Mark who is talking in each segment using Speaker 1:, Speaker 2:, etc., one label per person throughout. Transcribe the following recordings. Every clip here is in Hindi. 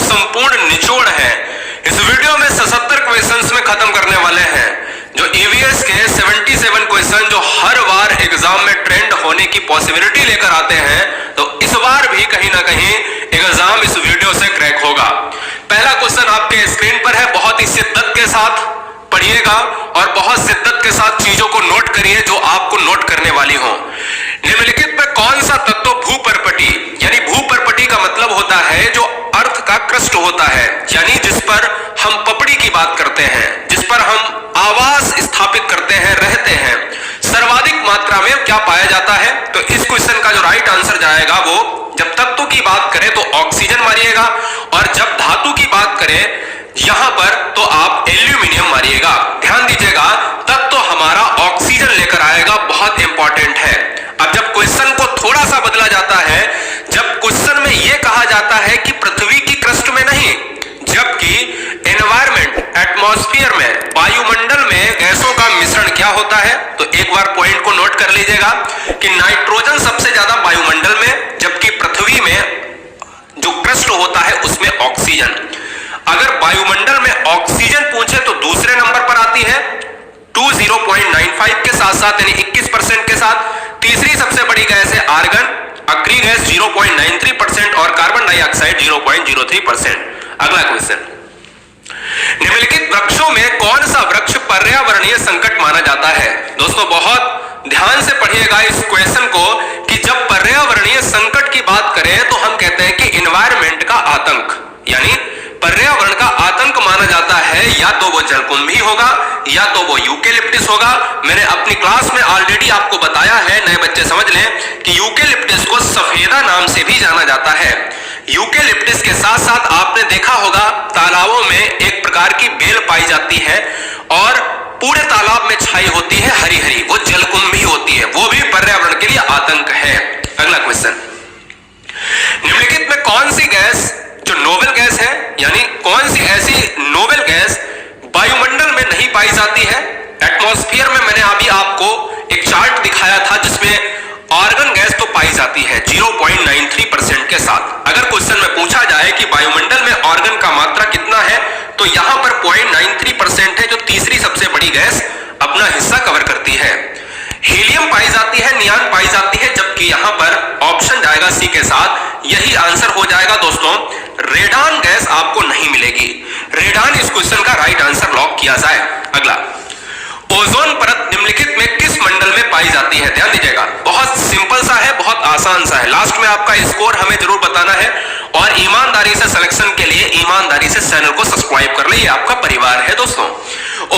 Speaker 1: संपूर्ण निचोड़ है। इस वीडियो में 77 क्वेश्चंस में खत्म करने वाले हैं। जो ईवीएस के 77 क्वेश्चन जो हर बार एग्जाम में ट्रेंड होने की पॉसिबिलिटी लेकर आते हैं, तो इस बार भी कहीं ना कहीं एग्जाम इस वीडियो से क्रैक होगा। पहला क्वेश्चन आपके स्क्रीन पर है, बहुत ही शिद्दत के साथ पढ़िएगा और बहुत शिद्दत के साथ चीजों को नोट करिए जो आपको नोट करने वाली हो। निम्नलिखित में कौन सा तत्व भूपर्पटी, यानी भूपर्पटी का मतलब होता है जो अर्थ का क्रस्ट होता है, यानी जिस पर हम पपड़ी की बात करते हैं, जिस पर हम आवास स्थापित करते हैं, रहते हैं, सर्वाधिक मात्रा में क्या पाया जाता है। तो इस क्वेश्चन का जो राइट आंसर जाएगा वो, जब तत्व की बात करें तो ऑक्सीजन मारिएगा, और जब धातु की बात करें यहां पर तो आप एल्यूमिनियम मारिएगा। ध्यान दीजिएगा, तत्व हमारा ऑक्सीजन लेकर आएगा, बहुत इंपॉर्टेंट है। अब जब क्वेश्चन को थोड़ा सा बदला जाता है, जब क्वेश्चन में यह कहा जाता है कि पृथ्वी की क्रस्ट में नहीं, जबकि एनवायरमेंट, एटमॉस्फेयर में, वायुमंडल में गैसों का मिश्रण क्या होता है, तो एक बार पॉइंट को नोट कर लीजिएगा कि नाइट्रोजन सबसे ज्यादा वायुमंडल में, जबकि पृथ्वी में जो क्रस्ट होता है उसमें ऑक्सीजन। अगर वायुमंडल में ऑक्सीजन पूछे तो दूसरे नंबर पर आती है 20.95 के साथ साथ, यानी 21% के साथ। तीसरी सबसे बड़ी गैस है आर्गन, अक्री गैस 0.93% और कार्बन डाइऑक्साइड 0.03%। अगला क्वेश्चन, निम्नलिखित वृक्षों में कौन सा वृक्ष पर्यावरणीय संकट माना जाता है। दोस्तों बहुत ध्यान से पढ़िएगा इस क्वेश्चन को कि जब पर्यावरणीय संकट की बात करें तो हम कहते हैं कि एनवायरमेंट का आतंक, यानी पर्यावरण का आतंक माना जाता है, या तो वो जलकुंभी होगा या तो वो यूकेलिप्टिस होगा। मैंने अपनी क्लास में ऑलरेडी आपको बताया है, नए बच्चे समझ लें कि यूकेलिप्टिस को सफेदा नाम से भी जाना जाता है। यूकेलिप्टिस के साथ साथ आपने देखा होगा तालाबों में एक प्रकार की बेल पाई जाती है और पूरे तालाब में छाई होती है हरी हरी, वो जलकुंभी होती है, वो भी पर्यावरण के लिए आतंक है। अगला क्वेश्चन, निम्नलिखित में कौन सी गैस जो नोबेल गैस है, यानी कौन सी ऐसी नोबेल गैस वायुमंडल में नहीं पाई जाती है। एटमॉस्फेयर में मैंने अभी आपको एक चार्ट दिखाया था जिसमें आर्गन गैस तो पाई जाती है 0.93% के साथ। अगर क्वेश्चन में पूछा जाए कि वायुमंडल में आर्गन का मात्रा कितना है, तो यहां पर 0.93% है, जो तीसरी सबसे बड़ी गैस अपना हिस्सा कवर करती है। हीलियम पाई जाती है, नियान पाई जाती है, जबकि यहां पर ऑप्शन जाएगा सी के साथ, यही आंसर हो जाएगा दोस्तों। रेडान गैस आपको नहीं मिलेगी। रेडान इस क्वेश्चन का राइट आंसर लॉक किया जाए। अगला, ओजोन परत निम्नलिखित में किस मंडल में पाई जाती है। ध्यान दीजिएगा, बहुत सिंपल सा है, बहुत आसान सा है। लास्ट में आपका स्कोर हमें जरूर बताना है, और ईमानदारी से सिलेक्शन के लिए ईमानदारी से चैनल को सब्सक्राइब कर ले, ये आपका परिवार है दोस्तों।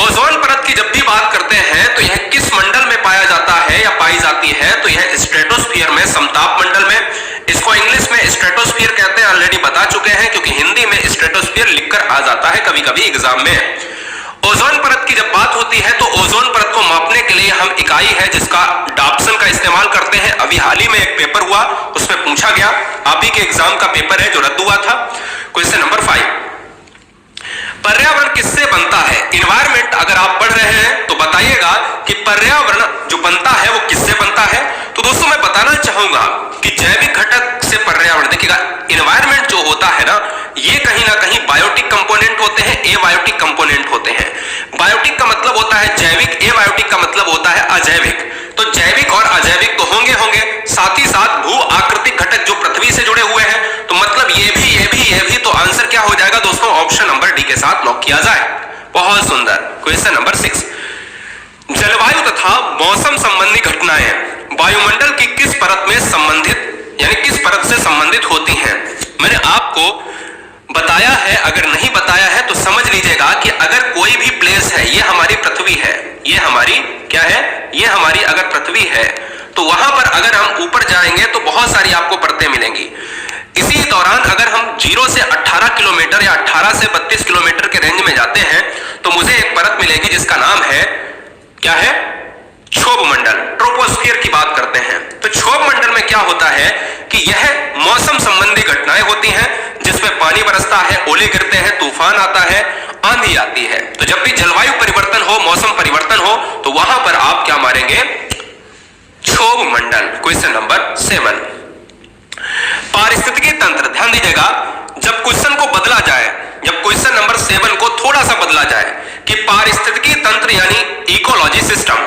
Speaker 1: ओजोन परत की जब भी बात करते हैं तो यह किस मंडल में पाया जाता है या पाई जाती है, तो यह स्ट्रेटोस्फीयर में, समताप मंडल में। इसको इंग्लिश में स्ट्रेटोस्फीयर कहते हैं, ऑलरेडी बता चुके हैं, क्योंकि हिंदी में स्ट्रेटोस्फीयर लिखकर आ जाता है कभी कभी एग्जाम में। ओजोन परत की जब बात होती है तो ओजोन परत को मापने के लिए हम इकाई है जिसका डॉप्सन का इस्तेमाल करते हैं। अभी हाल ही में एक पेपर हुआ, उसमें पूछा गया, आप ही के एग्जाम का पेपर है जो रद्द हुआ था। क्वेश्चन नंबर 5, पर्यावरण किससे बनता है। इन्वायरमेंट अगर आप पढ़ रहे हैं तो बताइएगा कि पर्यावरण जो बनता है वो किससे बनता है। तो दोस्तों मैं बताना चाहूंगा कि जैविक घटक से पर्यावरण, देखिएगा इन्वायरमेंट जो होता है ना, ये कहीं ना कहीं बायोटिक कंपोनेंट होते हैं, एबायोटिक कंपोनेंट होते हैं। बायोटिक का मतलब होता है जैविक, एबायोटिक का मतलब होता है अजैविक। तो जैविक और अजैविक तो होंगे, साथ ही साथ भू आकृतिक घटक जो पृथ्वी से जुड़े हुए हैं, तो मतलब ये भी, तो आंसर क्या हो जाएगा दोस्तों, ऑप्शन नंबर डी के साथ लॉक किया जाए। बहुत सुंदर। क्वेश्चन नंबर 6, जलवायु तथा मौसम संबंधी घटनाएं वायुमंडल की किस परत में संबंधित, यानी किस परत से संबंधित होती हैं। मैंने आपको बताया है, अगर नहीं बताया है तो समझ लीजिएगा कि अगर कोई भी प्लेस है, ये हमारी पृथ्वी है, ये हमारी क्या है, ये हमारी अगर पृथ्वी है, तो वहां पर अगर हम ऊपर जाएंगे तो बहुत सारी आपको परतें मिलेंगी। इसी दौरान अगर हम 0 से 18 किलोमीटर या 18 से 32 किलोमीटर के रेंज में जाते हैं तो मुझे एक परत मिलेगी जिसका नाम है, क्या है, क्षोभ मंडल, ट्रोपोस्फियर की बात करते हैं। तो क्षोभ मंडल में क्या होता है कि यह मौसम संबंधी घटनाएं होती हैं, जिसमें पानी बरसता है, ओले गिरते हैं, तूफान आता है, आंधी आती है। तो जब भी जलवायु परिवर्तन हो, मौसम परिवर्तन हो, तो वहां पर आप क्या मारेंगे, क्षोभ मंडल। क्वेश्चन नंबर 7, पारिस्थितिकी तंत्र। ध्यान दीजिएगा, जब क्वेश्चन को बदला जाए, जब क्वेश्चन नंबर 7 को थोड़ा सा बदला जाए कि पारिस्थितिकी तंत्र यानी इकोलॉजी सिस्टम,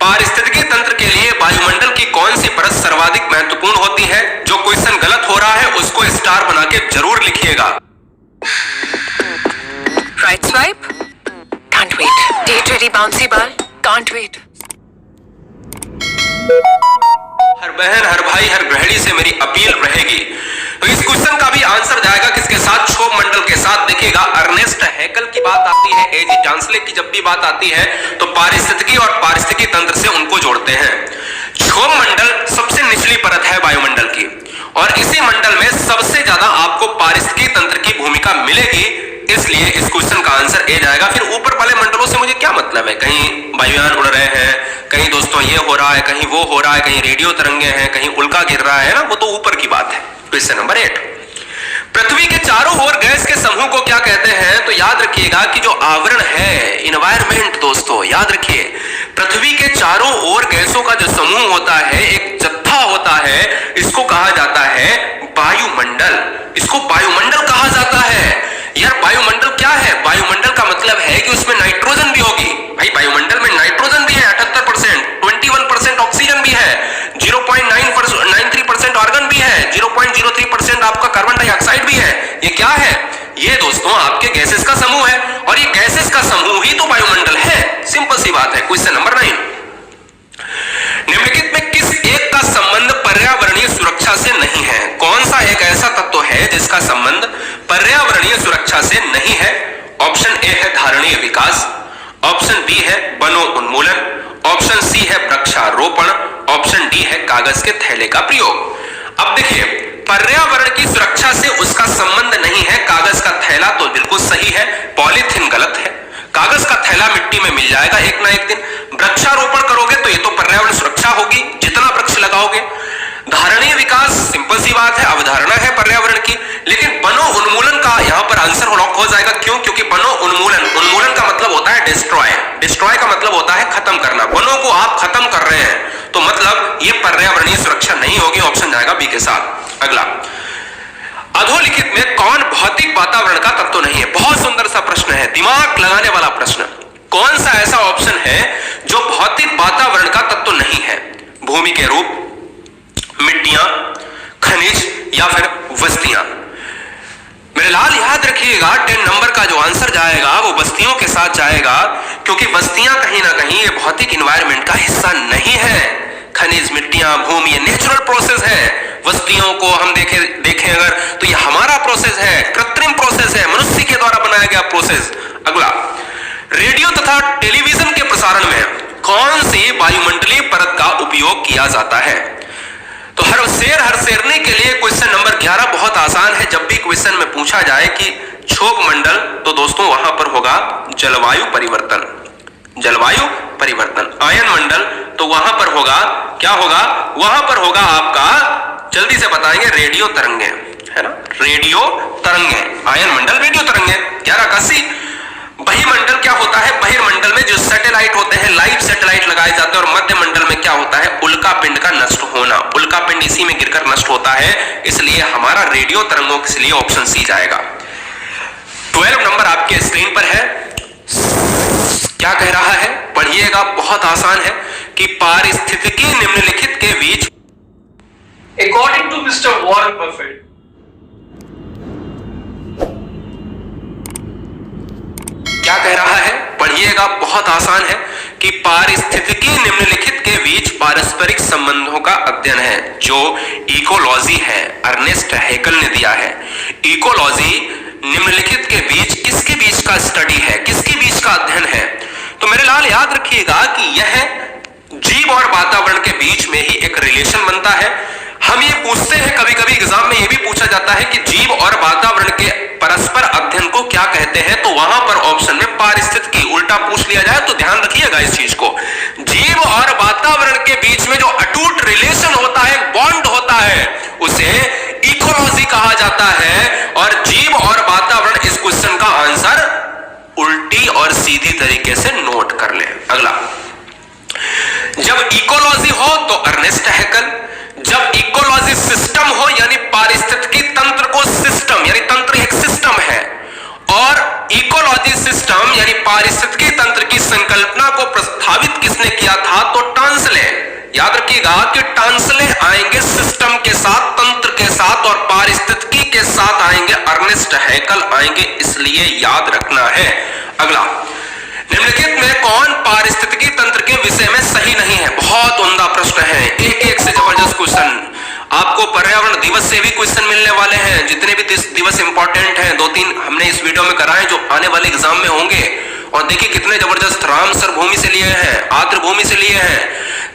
Speaker 1: पारिस्थितिकी तंत्र के लिए वायुमंडल की कौन सी परत सर्वाधिक महत्वपूर्ण होती है, जो क्वेश्चन गलत हो रहा है उसको स्टार बना के जरूर लिखिएगा।
Speaker 2: Right swipe? Can't wait. Date ready bouncy ball? Can't wait.
Speaker 1: हर बहन, हर भाई, हर गृहिणी से मेरी अपील रहेगी, तो इस क्वेश्चन का भी आंसर जाएगा किसके साथ? क्षोभ मंडल के साथ। देखिएगा, अर्नेस्ट हैकल की बात आती है, एजी चांसले की जब भी बात आती है तो पारिस्थितिकी और पारिस्थितिकी तंत्र से उनको जोड़ते हैं। क्षोभ मंडल सबसे निचली परत है वायुमंडल की, और इसी मंडल में सबसे ज्यादा आपको पारिस्थितिकी तंत्र की भूमिका मिलेगी, इसलिए इस क्वेश्चन का आंसर ए जाएगा। फिर ऊपर वाले मंडलों से मुझे क्या मतलब है? कहीं वायुयान उड़ रहे हैं, कहीं दोस्तों ये हो रहा है, कहीं वो हो रहा है, कहीं रेडियो तरंगे हैं, कहीं उल्का गिर रहा है ना, वो तो ऊपर की बात है। क्वेश्चन नंबर 8, पृथ्वी के चारों ओर गैस के समूह को क्या कहते हैं? तो याद रखिएगा कि जो आवरण है, इन्वायरमेंट, दोस्तों याद रखिए, पृथ्वी के चारों ओर गैसों का जो समूह होता है, एक जत्था होता है, इसको कहा जाता है वायुमंडल। इसको वायुमंडल कहा जाता है। यार वायुमंडल क्या है? वायुमंडल का मतलब है कि उसमें नाइट्रोजन भी होगी। भाई वायुमंडल में नाइट्रोजन भी है 78%, 21% ऑक्सीजन भी है, 0.93% आर्गन भी है, 0.03% आपका कार्बन डाइऑक्साइड भी है। ये क्या है? ये दोस्तों आपके गैसेस का समूह है, और ये गैसेस का समूह ही तो वायुमंडल है। सिंपल सी बात है। क्वेश्चन नंबर 9, निम्नलिखित में किस एक का संबंध पर्यावरणीय सुरक्षा से नहीं है? कौन सा एक ऐसा तत्व है जिसका संबंध पर्यावरणीय सुरक्षा से नहीं है? ऑप्शन ए है धारणीय विकास, ऑप्शन बी है वनों उन्मूलन, ऑप्शन सी है वृक्षारोपण, ऑप्शन डी है कागज के थैले का प्रयोग। अब देखिए, पर्यावरण की सुरक्षा से उसका संबंध नहीं है। कागज का थैला तो बिल्कुल सही है, पॉलीथीन गलत है। कागज का थैला मिट्टी में मिल जाएगा एक ना एक दिन। वृक्षारोपण करोगे तो ये तो पर्यावरण सुरक्षा होगी, जितना वृक्ष लगाओगे। धारणीय विकास सिंपल सी बात है, अवधारणा है पर्यावरण की। लेकिन वनों उन्मूलन का यहां पर आंसर लॉक हो जाएगा। क्यों? क्योंकि वनों उन्मूलन, उन्मूलन का मतलब होता है डिस्ट्रॉय, डिस्ट्रॉय का मतलब होता है खत्म करना। वनों को आप खत्म कर रहे हैं, तो मतलब ये पर्यावरणीय सुरक्षा नहीं होगी। ऑप्शन जाएगा बी के साथ। अगला, अधोलिखित में कौन भौतिक वातावरण का तत्व नहीं है? बहुत सुंदर सा प्रश्न है, दिमाग लगाने वाला प्रश्न। कौन सा ऐसा ऑप्शन है जो भौतिक वातावरण का तत्व नहीं है? भूमि के रूप, मिट्टियां, खनिज, या फिर बस्तियां? मेरे लाल याद रखिएगा, 10 नंबर का जो आंसर जाएगा वो बस्तियों के साथ जाएगा, क्योंकि बस्तियां कहीं ना कहीं ये भौतिक इन्वायरमेंट का हिस्सा नहीं है। खनिज, मिट्टियां, भूमि ये नेचुरल प्रोसेस है। बस्तियों को हम देखें अगर, तो ये हमारा प्रोसेस है, कृत्रिम प्रोसेस है, मनुष्य के द्वारा बनाया गया प्रोसेस। अगला, रेडियो तथा टेलीविजन के प्रसारण में कौन सी वायुमंडलीय परत का उपयोग किया जाता है? तो हर शेरनी के लिए क्वेश्चन नंबर 11 बहुत आसान है। जब भी क्वेश्चन में पूछा जाए कि क्षोभ मंडल, तो दोस्तों वहां पर होगा जलवायु परिवर्तन, जलवायु परिवर्तन। आयन मंडल, तो वहां पर होगा, क्या होगा? वहां पर होगा आपका, जल्दी से बताएंगे, रेडियो तरंगे, है ना, रेडियो तरंगे। आयन मंडल, रेडियो तरंगे। 11 का सी। बहिर्मंडल क्या होता है? बहिर्मंडल में जो सैटेलाइट होते हैं, लाइव सैटेलाइट लगाए जाते हैं। और मध्य मंडल में क्या होता है? उल्का पिंड का नष्ट होना। उल्का पिंड इसी में गिरकर नष्ट होता है, इसलिए हमारा रेडियो तरंगों के लिए ऑप्शन सी जाएगा। 12 नंबर आपके स्क्रीन पर है, क्या कह रहा है? पढ़िएगा, बहुत आसान है कि पारिस्थितिकी निम्नलिखित के बीच,
Speaker 3: According to Mr. Warren Buffett,
Speaker 1: क्या कह रहा है? पढ़िएगा, बहुत आसान है कि पारिस्थितिकी निम्नलिखित के बीच पारस्परिक संबंधों का अध्ययन है, जो इकोलॉजी है। अर्नेस्ट हैकल ने दिया है। इकोलॉजी निम्नलिखित के बीच, किसके बीच का स्टडी है, किसके बीच का अध्ययन है? तो मेरे लाल याद रखिएगा कि यह जीव और वातावरण के बीच में ही एक रिलेशन बनता है। हम ये पूछते हैं, कभी कभी एग्जाम में ये भी पूछा जाता है कि जीव और वातावरण के परस्पर अध्ययन को क्या कहते हैं? तो वहां पर ऑप्शन में पारिस्थितिकी उल्टा पूछ लिया जाए तो ध्यान रखिएगा इस चीज को। जीव और वातावरण के बीच में जो अटूट रिलेशन होता है, बॉन्ड होता है, उसे इकोलॉजी कहा जाता है। और जीव और वातावरण, इस क्वेश्चन का आंसर उल्टी और सीधी तरीके से नोट कर ले। अगला, जब इकोलॉजी हो तो अर्नेस्ट हैकल, जब इकोलॉजी सिस्टम हो यानी पारिस्थितिकी तंत्र को सिस्टम यानी तंत्र यानी पारिस्थितिकी तंत्र की संकल्पना को प्रस्तावित किसने किया था? तो टांसले। याद रखिएगा कि टांसले आएंगे सिस्टम के साथ, तंत्र के साथ, और पारिस्थितिकी के साथ आएंगे अर्नेस्ट हैकल आएंगे, इसलिए याद रखना है। अगला, निम्नलिखित में कौन पारिस्थितिकी तंत्र के विषय में सही नहीं है? बहुत उम्दा प्रश्न है, एक से जबरदस्त क्वेश्चन। आपको पर्यावरण दिवस से भी क्वेश्चन मिलने वाले हैं। जितने भी दिवस इंपॉर्टेंट हैं, 2-3 हमने इस वीडियो में कराए जो आने वाले एग्जाम में होंगे। और देखिए कितने जबरदस्त, रामसर भूमि से लिए हैं, आर्द्र भूमि से लिए हैं,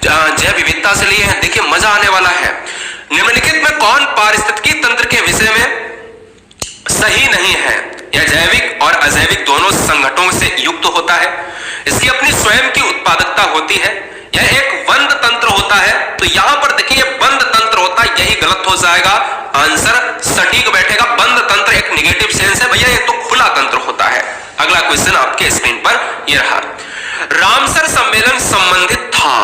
Speaker 1: जैव विविधता से लिए हैं। देखिए मजा आने वाला है। निम्नलिखित में कौन पारिस्थितिकी तंत्र के विषय में सही नहीं है? यह जैविक और अजैविक दोनों संगठनों से युक्त होता है, इसकी अपनी स्वयं की उत्पादकता होती है, यह एक बंद तंत्र होता है। तो यहां पर देखिए बंद तंत्र होता है, यही गलत हो जाएगा, आंसर सटीक बैठेगा। बंद तंत्र एक नेगेटिव सेंस है भैया, ये तो खुला तंत्र होता है। अगला क्वेश्चन आपके स्क्रीन पर ये रहा, रामसर सम्मेलन संबंधित था।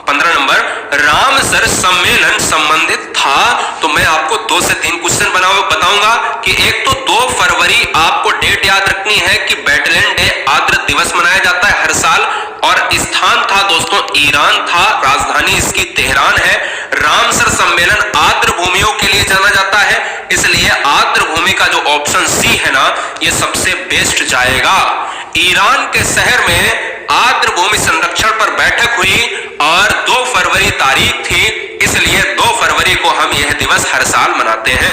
Speaker 1: 15 नंबर, रामसर सम्मेलन संबंधित था। तो मैं आपको 2 से 3 क्वेश्चन बताऊंगा कि एक तो 2 फरवरी आपको डेट याद रखनी है कि वेटलैंड डे आर्द्र दिवस मनाया जाता है हर साल, और स्थान था दोस्तों ईरान था, राजधानी इसकी तेहरान है। रामसर सम्मेलन आर्द्र भूमियों के लिए जाना जाता है, इसलिए आर्द्र भूमि का जो ऑप्शन सी है ना, ये सबसे बेस्ट जाएगा। ईरान के शहर में आर्द्र भूमि संरक्षण पर बैठक हुई और 2 फरवरी तारीख थी, इसलिए 2 फरवरी को हम यह दिवस हर साल मनाते हैं।